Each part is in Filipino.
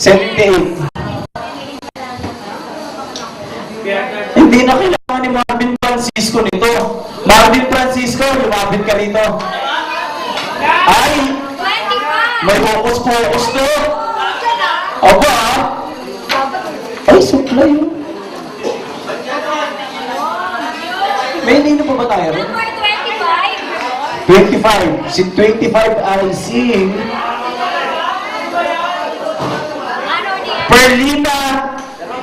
78. Hindi na kailangan ni Marvin Francisco nito. Marvin Francisco, lumapit ka rito. Ay! May focus-focus to. Aba, ay, supply yun. May nino pa ba tayo rin? Number 25. 25. Si 25 ay si Ano niya? Perlina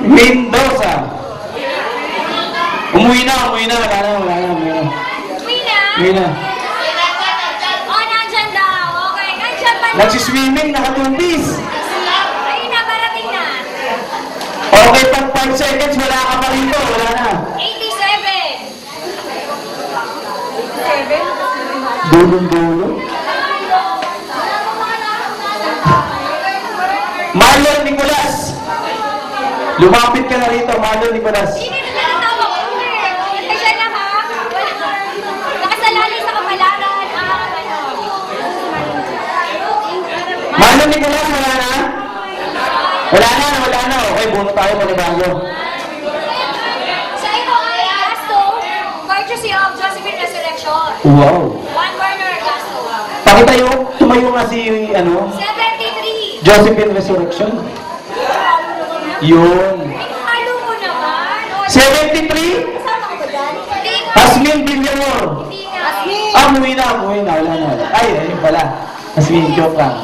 Mendoza. Umuwi na. Wala na. Uwi na? Oh, nandyan daw. Okay, nandyan pa na. Nagsiswimming, nakatumpis. Ayun na, parating na. Okay, pag 5 seconds, wala ka pa rito. Wala na. 87. 87? Dulong-dulo. Marlon Nicolas. Lumapit ka na rito, Marlon Nicolas. Hindi na natawag ko eh. Pasensya na ha. Nakasalalay sa kapalaran. Marlon Nicolas, wala na? Wala na. Okay, buno tayo panibago. Sa ito ay Gasto, courtesy of Josephine Resurrection. Wow. One Warner Gasto. Pakitayo, tumayo nga si, 73. Josephine Resurrection. Yun. Halo mo naman. 73? Kasama ko ba dyan? Hindi nga. Hasmin Villamor. Hindi nga. Umuwi na. Wala na. Ay, ayun pala. Hasmin, joke lang.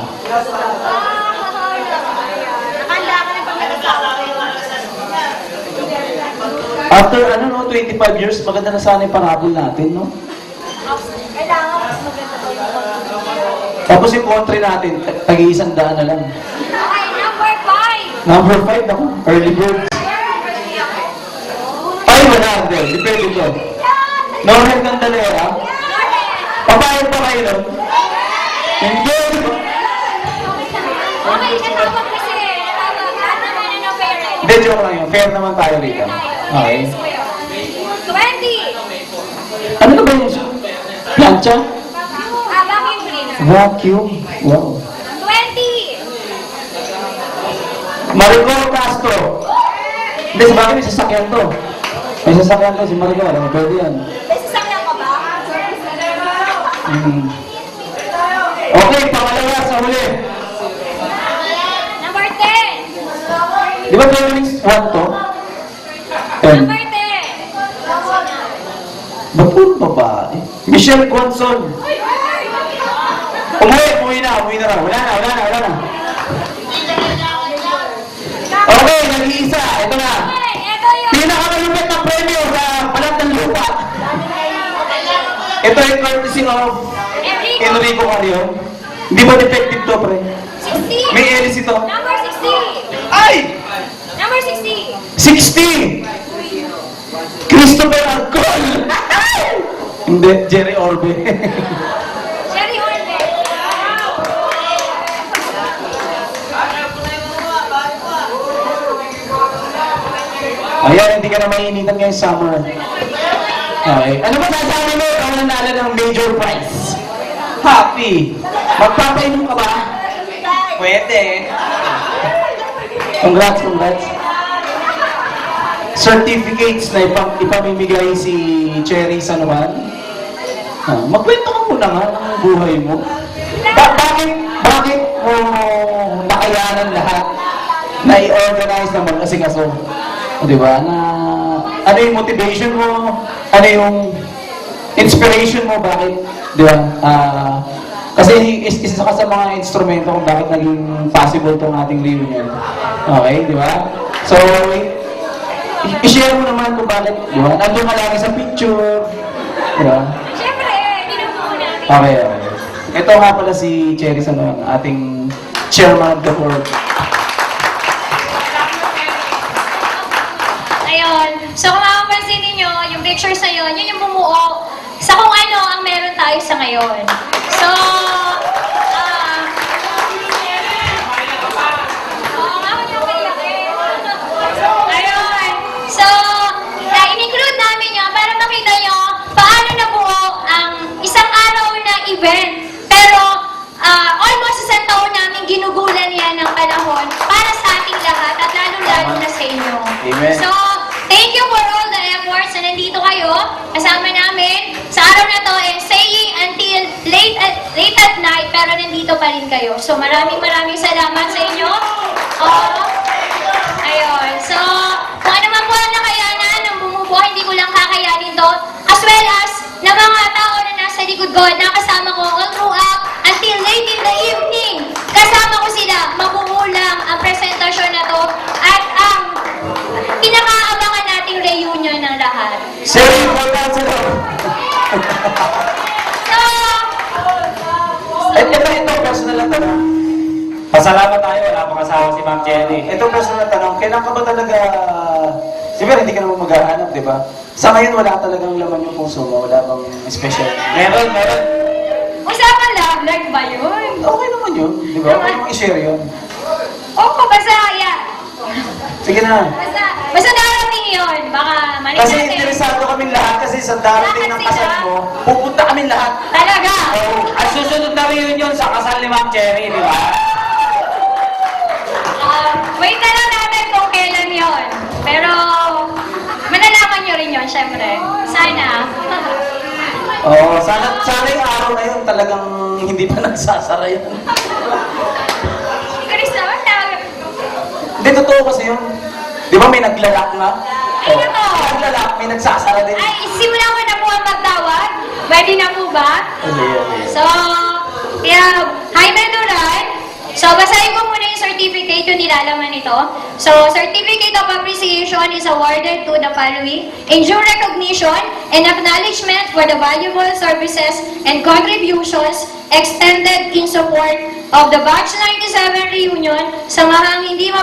Nakanda ka na pang nagkasama. After 25 years, maganda na sana yung panapol natin, no? Kailangan mas maganda pa yung konti. Tapos yung country natin, tag-iisang daan na lang. Okay, number 5. Number 5 ako, early birds. Ay, 100. Depende ko. Norman Candalera. Papayag pa kayo nun? Hindi. Okay, natawag kasi. Natawag. Lahat naman na parent. Hindi, joke lang yun. Fair naman tayo rito. Okay. 20. Ano na ba yun? Plancha? Vacuum cleaner. Vacuum? Wow. 20. Maricor Castro. Hindi, sa bagay may sasakyan to. May sasakyan to si Maricor. Pwede yan. May sasakyan ka ba? Okay, pangalawa sa huli. Number 10. Di ba Phoenix 1 to? Number 10. 10. Ba't po babae? Michelle Guanzon. Umuwi na raw. Wala na. Okay, nag-iisa. Ito na. Okay, ito yung... Pinakamalupit na premyo sa balat ng lupa. Ito yung courtesy of Enrico Carrion. Hindi ba defective to, pre? 60. May Ellis ito. Number 60. Ay! Number 60. 60! Christopher Alcol! Hindi, Jerry Orbe. Cherry Orbe. Ayan, hindi ka na mainitan ngayong summer. Okay. Ano ba sasabi mo? Ikaw nanalo ng major prize. Happy. Magpapainom ka ba? Pwede. Congrats. Certificates na ipamimigay si Cherry San Juan. Magkwento ka muna nga ng buhay mo. Bakit mo nakayanan lahat na i-organize na mag-asikaso? Di ba? Ano yung motivation mo? Ano yung inspiration mo? Bakit? Di ba? Kasi isa ka sa mga instrumento kung bakit naging possible itong ating reunion. Okay? Di ba? So, i-share mo naman kung bakit, di ba? Nandun ka lagi sa picture. Di ba? Siyempre, binubuo natin. Okay. Ito nga pala si Cherry San Juan, ating chairman of the board. Ayun. So kung mapapansin ninyo, yung pictures na yun yung bumuo sa kung ano ang meron tayo sa ngayon. So, ayun. So, in-include namin yun para makita nyo paano nabuo ang isang araw na event. Pero, almost isang taon namin ginugulan yan ng panahon para sa Amen. So, thank you for all the efforts na nandito kayo, kasama namin. Sa araw na to, staying until late at night, pero nandito pa rin kayo. So, maraming salamat sa inyo. Ayun. So, kung ano man po ang nakayanan ng bumubuhay, hindi ko lang kakayanin to. As well as, na mga tao na nasa likod ko, nakasama ko all throughout, until late in the evening. Kasama ko sila, makukulang ang presentasyon na to, at ang pinakaabangan nating reunion ng lahat. Sir, important sa loob. So, Ito, personal na tanong. Pasalamat tayo, wala pang asawa si Ma'am Jenny. Ito personal na tanong, kailan ka ba talaga, siyempre hindi ka naman maghahanap, di ba? Sa ngayon, wala talagang laman yung puso mo, wala bang special. Meron. usapan love life ba yun? Okay naman yun, di ba? Okay naman i-share yun. Oo, basta, yeah. Sige na. Basta darating yun. Baka mali Kasi natin. interesado kaming lahat kasi sa darating ng kasal mo, pupunta kaming lahat. Talaga. Ang susunod na reunion sa kasal ni Ma'am Cherry, di ba? Wait na lang natin kung kailan yun. Pero, malalaman nyo rin yun, syempre. Sana. Oo, sana yung araw na yun talagang hindi pa nagsasara yan. Chris naman na. Hindi, totoo kasi yun. Di ba may naglalak na? Ay, totoo. May naglalak, may nagsasara din. Ay, simulan ko na po ang magtawag. Pwede na po ba? So, yeah. Hi, Menuran. So, basahin ko muna yung certificate yung nilalaman nito. So, Certificate of Appreciation is awarded to the following: in due recognition and acknowledgement for the valuable services and contributions extended in support of the Batch 97 reunion, samahang hindi